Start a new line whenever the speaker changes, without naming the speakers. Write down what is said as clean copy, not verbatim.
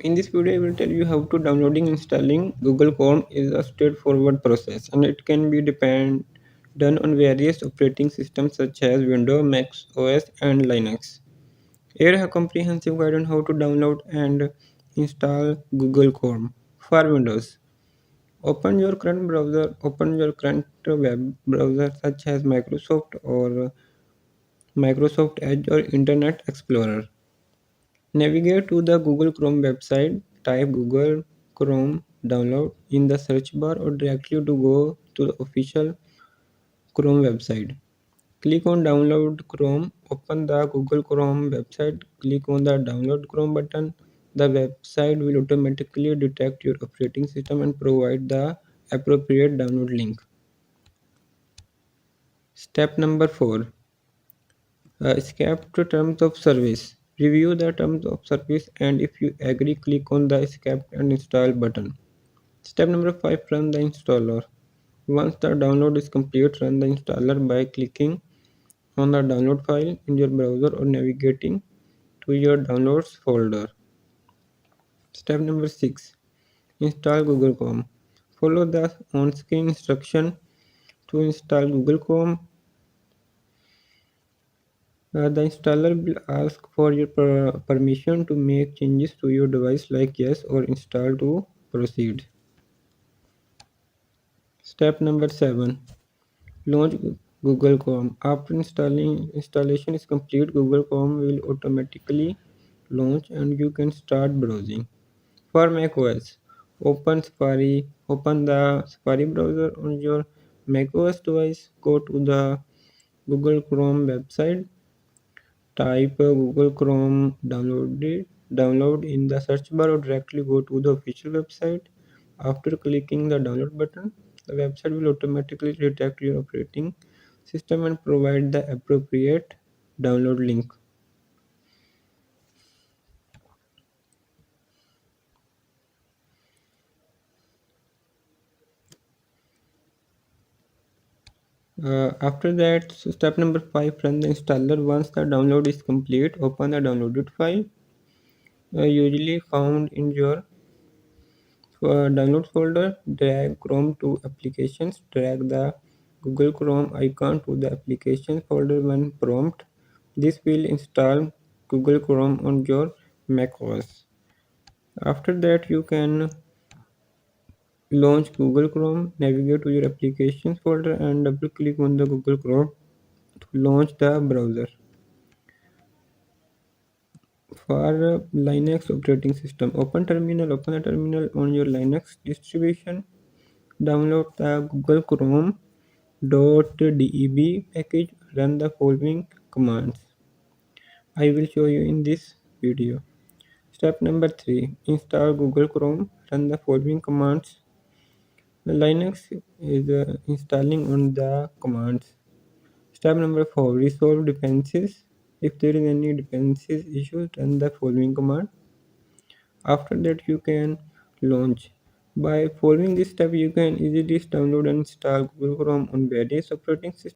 In this video, I will tell you how to downloading installing Google Chrome is a straightforward process and it can be done on various operating systems such as Windows, Mac OS and Linux. Here a comprehensive guide on how to download and install Google Chrome. For Windows, open your current web browser such as Microsoft Edge or Internet Explorer. Navigate to the Google Chrome website, type Google Chrome download in the search bar or directly to go to the official Chrome website. Click on Download Chrome, open the Google Chrome website, click on the Download Chrome button. The website will automatically detect your operating system and provide the appropriate download link. Step number 4. Escape to terms of service. Review the terms of service and if you agree, click on the escape and install button. Step number 5. Run the installer. Once the download is complete, run the installer by clicking on the download file in your browser or navigating to your downloads folder. Step number 6. Install Google Chrome. Follow the on-screen instruction to install Google Chrome. The installer will ask for your permission to make changes to your device like yes or install to proceed. Step number 7. Launch Google Chrome. After installation is complete, Google Chrome will automatically launch and you can start browsing. For macOS, open the Safari browser on your macOS device. Go to the Google Chrome website. Type Google Chrome download in the search bar or directly go to the official website. After clicking the download button, the website will automatically detect your operating system and provide the appropriate download link. After that, step number 5, run the installer. Once the download is complete, open the downloaded file, usually found in your download folder. Drag Chrome to applications. Drag the Google Chrome icon to the applications folder when prompt. This will install Google Chrome on your Mac OS. After that, you can launch Google Chrome. Navigate to your applications folder and double click on the Google Chrome to launch the browser. For Linux operating system, open the terminal on your Linux distribution. Download the Google Chrome .deb package. Run the following commands. I will show you in this video. Step number 3. Install Google Chrome. Run the following commands. The Linux is installing on the commands. Step number 4. Resolve dependencies. If there is any dependencies issue, run the following command. After that, you can launch. By following this step, you can easily download and install Google Chrome on various operating systems.